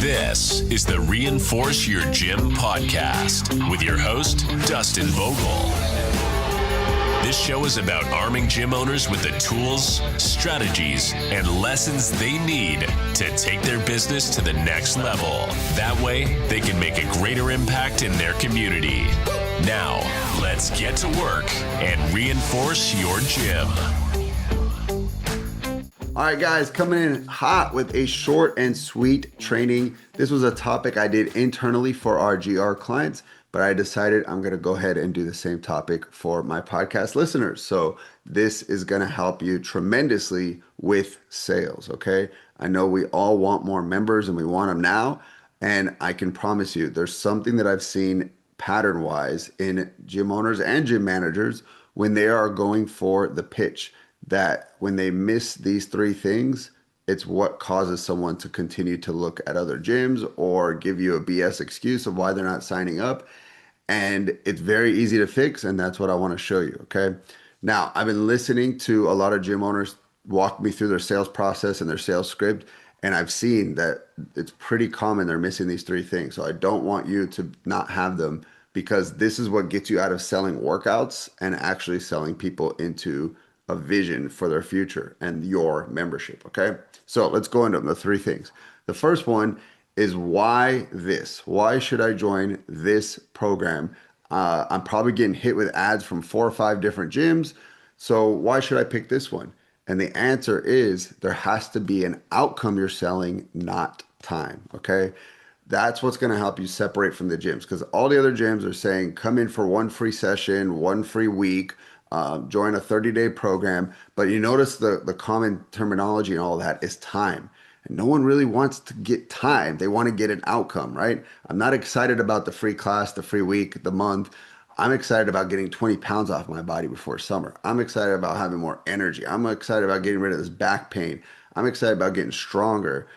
This is the Reinforce Your Gym podcast with your host, Dustin Vogel. This show is about arming gym owners with the tools, strategies, and lessons they need to take their business to the next level. That way, they can make a greater impact in their community. Now, let's get to work and reinforce your gym. All right, guys, coming in hot with a short and sweet training. This was a topic I did internally for our GR clients, but I decided I'm going to go ahead and do the same topic for my podcast listeners. So this is going to help you tremendously with sales, okay? I know we all want more members and we want them now, and I can promise you there's something that I've seen pattern-wise in gym owners and gym managers when they are going for the pitch, that when they miss these three things, it's what causes someone to continue to look at other gyms or give you a BS excuse of why they're not signing up. And it's very easy to fix, and that's what I want to show you, okay? Now, I've been listening to a lot of gym owners walk me through their sales process and their sales script, and I've seen that it's pretty common they're missing these three things. So I don't want you to not have them, because this is what gets you out of selling workouts and actually selling people into a vision for their future and your membership, okay? So let's go into them, the three things. The first one is why this? Why should I join this program? I'm probably getting hit with ads from 4 or 5 different gyms, so why should I pick this one? And the answer is there has to be an outcome you're selling, not time, okay? That's what's going to help you separate from the gyms, because all the other gyms are saying come in for one free session, one free week, join a 30-day program. But you notice the common terminology and all of that is time. And no one really wants to get time. They want to get an outcome, right? I'm not excited about the free class, the free week, the month. I'm excited about getting 20 pounds off my body before summer. I'm excited about having more energy. I'm excited about getting rid of this back pain. I'm excited about getting stronger.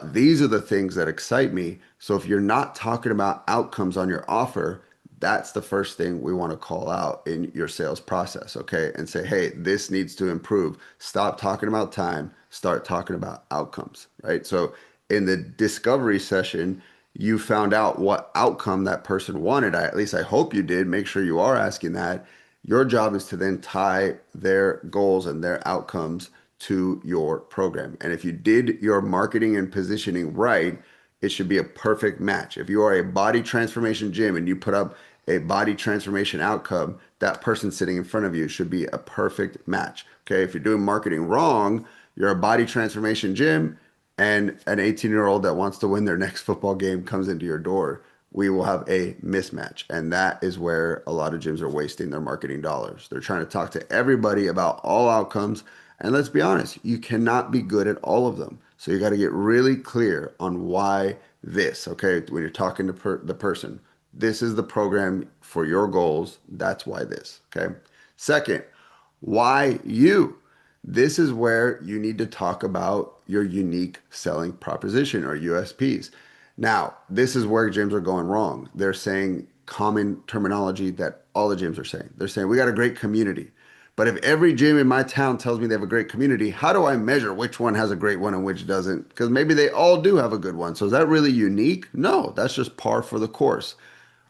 These are the things that excite me. So if you're not talking about outcomes on your offer, that's the first thing we want to call out in your sales process, okay? And say, hey, this needs to improve. Stop talking about time, start talking about outcomes, right? So in the discovery session, you found out what outcome that person wanted. At least I hope you did. Make sure you are asking that. Your job is to then tie their goals and their outcomes to your program. And if you did your marketing and positioning right, it should be a perfect match. If you are a body transformation gym and you put up a body transformation outcome, that person sitting in front of you should be a perfect match. Okay, if you're doing marketing wrong, you're a body transformation gym and an 18-year-old that wants to win their next football game comes into your door, we will have a mismatch. And that is where a lot of gyms are wasting their marketing dollars. They're trying to talk to everybody about all outcomes. And let's be honest, you cannot be good at all of them. So you got to get really clear on why this, okay? When you're talking to the person, this is the program for your goals. That's why this, okay? Second, why you? This is where you need to talk about your unique selling proposition or USPs. Now, this is where gyms are going wrong. They're saying common terminology that all the gyms are saying. They're saying, we got a great community. But if every gym in my town tells me they have a great community, how do I measure which one has a great one and which doesn't? Because maybe they all do have a good one. So is that really unique? No, that's just par for the course.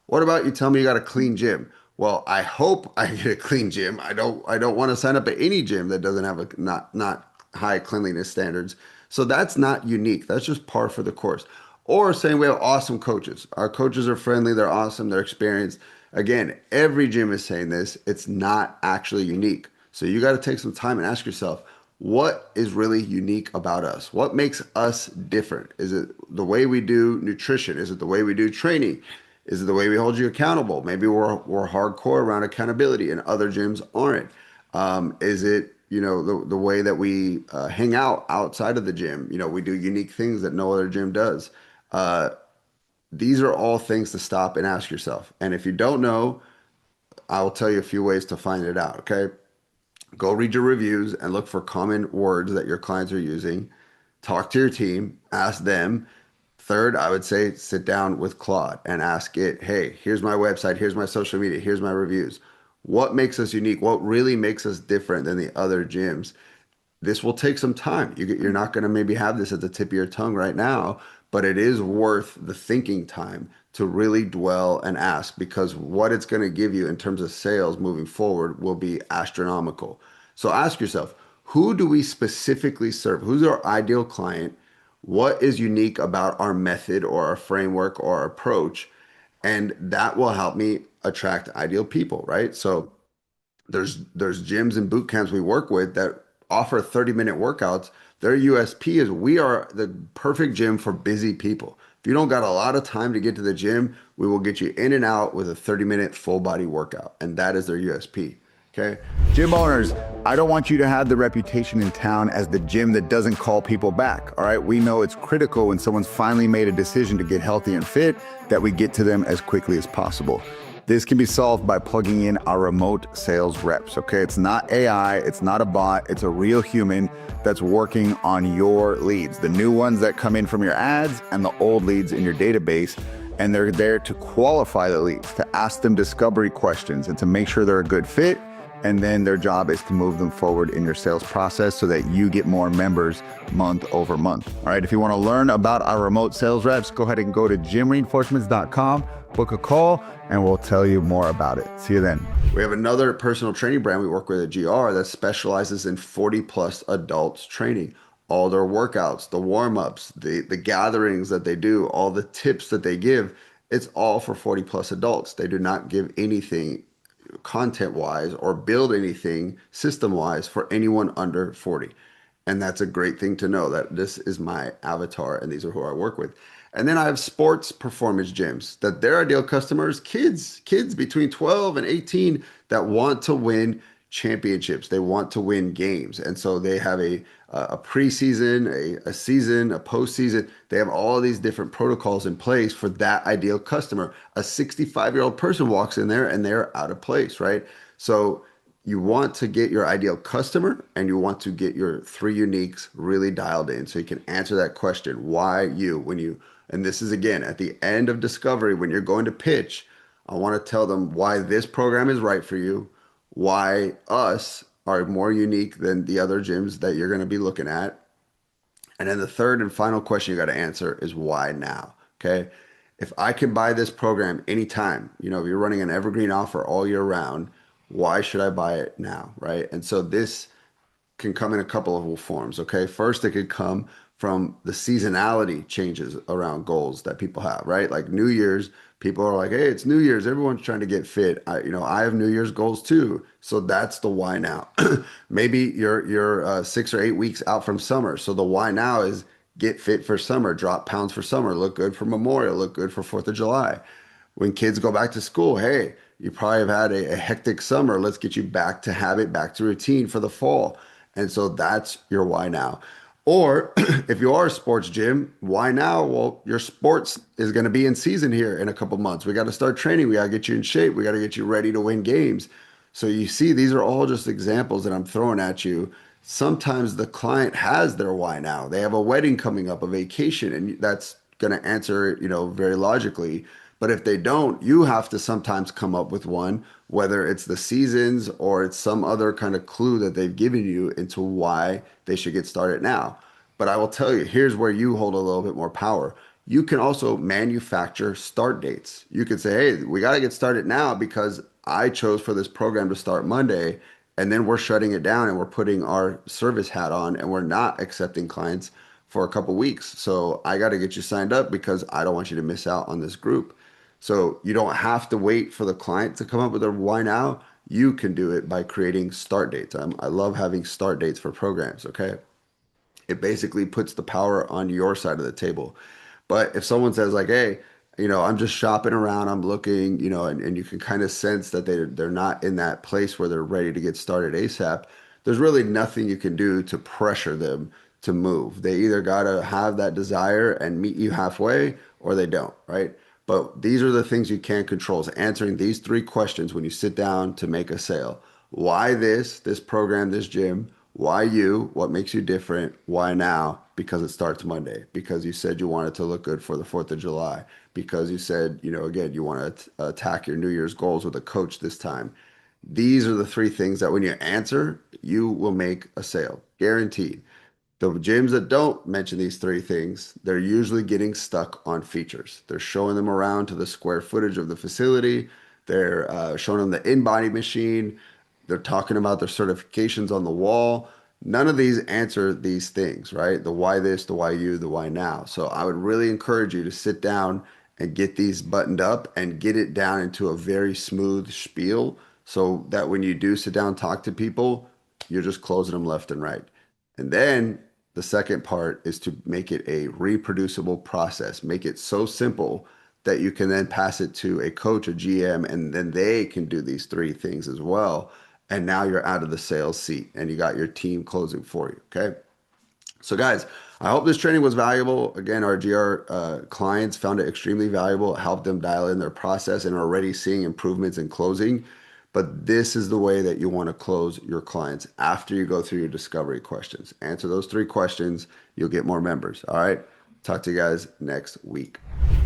What about you tell me you got a clean gym? Well, I hope I get a clean gym. I don't want to sign up at any gym that doesn't have a not high cleanliness standards. So that's not unique. That's just par for the course. Or saying we have awesome coaches. Our coaches are friendly, they're awesome, they're experienced. Again, every gym is saying this. It's not actually unique. So you got to take some time and ask yourself, what is really unique about us? What makes us different? Is it the way we do nutrition? Is it the way we do training? Is it the way we hold you accountable? Maybe we're hardcore around accountability and other gyms aren't. Is it, the way that we hang out outside of the gym? We do unique things that no other gym does. These are all things to stop and ask yourself. And if you don't know, I'll tell you a few ways to find it out, okay? Go read your reviews and look for common words that your clients are using. Talk to your team, ask them. Third, I would say sit down with Claude and ask it, hey, here's my website, here's my social media, here's my reviews. What makes us unique? What really makes us different than the other gyms? this will take some time. You're not going to maybe have this at the tip of your tongue right now, but it is worth the thinking time to really dwell and ask, because what it's going to give you in terms of sales moving forward will be astronomical. So ask yourself, who do we specifically serve? Who's our ideal client? What is unique about our method or our framework or our approach? And that will help me attract ideal people, right? So there's gyms and boot camps we work with that offer 30-minute workouts. Their USP is we are the perfect gym for busy people. If you don't got a lot of time to get to the gym, we will get you in and out with a 30-minute full body workout. And that is their USP. Okay. Gym owners, I don't want you to have the reputation in town as the gym that doesn't call people back. All right. We know it's critical when someone's finally made a decision to get healthy and fit that we get to them as quickly as possible. This can be solved by plugging in our remote sales reps, okay? It's not AI, it's not a bot, it's a real human that's working on your leads, the new ones that come in from your ads and the old leads in your database. And they're there to qualify the leads, to ask them discovery questions and to make sure they're a good fit. And then their job is to move them forward in your sales process so that you get more members month over month. All right, if you want to learn about our remote sales reps, go ahead and go to gymreinforcements.com, book a call, and we'll tell you more about it. See you then. We have another personal training brand we work with at GR that specializes in 40 plus adults training. All their workouts, the warm-ups, the gatherings that they do, all the tips that they give, it's all for 40 plus adults. They do not give anything content-wise or build anything system-wise for anyone under 40. And that's a great thing to know, that this is my avatar and these are who I work with. And then I have sports performance gyms that their ideal customers, kids between 12 and 18 that want to win championships. They want to win games. And so they have a preseason, a season, a postseason. They have all these different protocols in place for that ideal customer. A 65-year-old person walks in there and they're out of place, right? So you want to get your ideal customer and you want to get your three uniques really dialed in so you can answer that question, why you, and this is again at the end of discovery, when you're going to pitch, I want to tell them why this program is right for you, why us are more unique than the other gyms that you're going to be looking at. And then the third and final question you got to answer is why now? Okay. If I can buy this program anytime, if you're running an evergreen offer all year round, why should I buy it now? Right. And so this can come in a couple of forms. Okay. First, it could come from the seasonality changes around goals that people have, right? Like New Year's, people are like, hey, it's New Year's. Everyone's trying to get fit. I have New Year's goals too. So that's the why now. Maybe you're 6 or 8 weeks out from summer. So the why now is get fit for summer, drop pounds for summer, look good for Memorial, look good for 4th of July. When kids go back to school, hey, you probably have had a hectic summer. Let's get you back to habit, back to routine for the fall. And so that's your why now. Or if you are a sports gym, why now? Well, your sports is going to be in season here in a couple months. We got to start training. We got to get you in shape. We got to get you ready to win games. So you see, these are all just examples that I'm throwing at you. Sometimes the client has their why now. They have a wedding coming up, a vacation, and that's going to answer it, very logically. But if they don't, you have to sometimes come up with one, whether it's the seasons or it's some other kind of clue that they've given you into why they should get started now. But I will tell you, here's where you hold a little bit more power. You can also manufacture start dates. You could say, hey, we got to get started now because I chose for this program to start Monday, and then we're shutting it down and we're putting our service hat on and we're not accepting clients for a couple weeks. So I got to get you signed up because I don't want you to miss out on this group. So you don't have to wait for the client to come up with their why now. You can do it by creating start dates. I love having start dates for programs, okay? It basically puts the power on your side of the table. But if someone says like, hey, I'm just shopping around, I'm looking, and you can kind of sense that they're not in that place where they're ready to get started ASAP, there's really nothing you can do to pressure them to move. They either got to have that desire and meet you halfway or they don't, right? But these are the things you can control, is answering these 3 questions when you sit down to make a sale. Why this program, this gym? Why you? What makes you different? Why now? Because it starts Monday. Because you said you wanted to look good for the 4th of July. Because you said, again, you want to attack your New Year's goals with a coach this time. These are the 3 things that when you answer, you will make a sale. guaranteed. The gyms that don't mention these three things, they're usually getting stuck on features. They're showing them around to the square footage of the facility. They're showing them the in-body machine. They're talking about their certifications on the wall. None of these answer these things, right? The why this, the why you, the why now. So I would really encourage you to sit down and get these buttoned up and get it down into a very smooth spiel so that when you do sit down and talk to people, you're just closing them left and right. And then the second part is to make it a reproducible process. Make it so simple that you can then pass it to a coach, a GM, and then they can do these three things as well. And now you're out of the sales seat and you got your team closing for you. Okay. So guys, I hope this training was valuable. Again, our GR clients found it extremely valuable. It helped them dial in their process and are already seeing improvements in closing. But this is the way that you want to close your clients after you go through your discovery questions. Answer those three questions, you'll get more members. All right. Talk to you guys next week.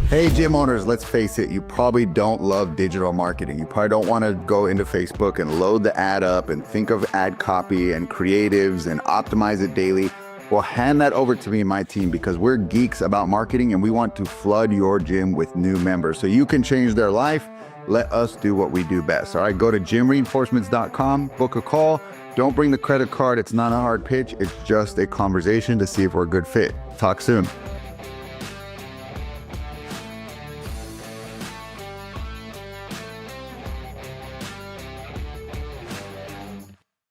Hey, gym owners, let's face it, you probably don't love digital marketing. You probably don't want to go into Facebook and load the ad up and think of ad copy and creatives and optimize it daily. Well, hand that over to me and my team because we're geeks about marketing and we want to flood your gym with new members so you can change their life. Let us do what we do best. All right, go to gymreinforcements.com, book a call. Don't bring the credit card. It's not a hard pitch. It's just a conversation to see if we're a good fit. Talk soon.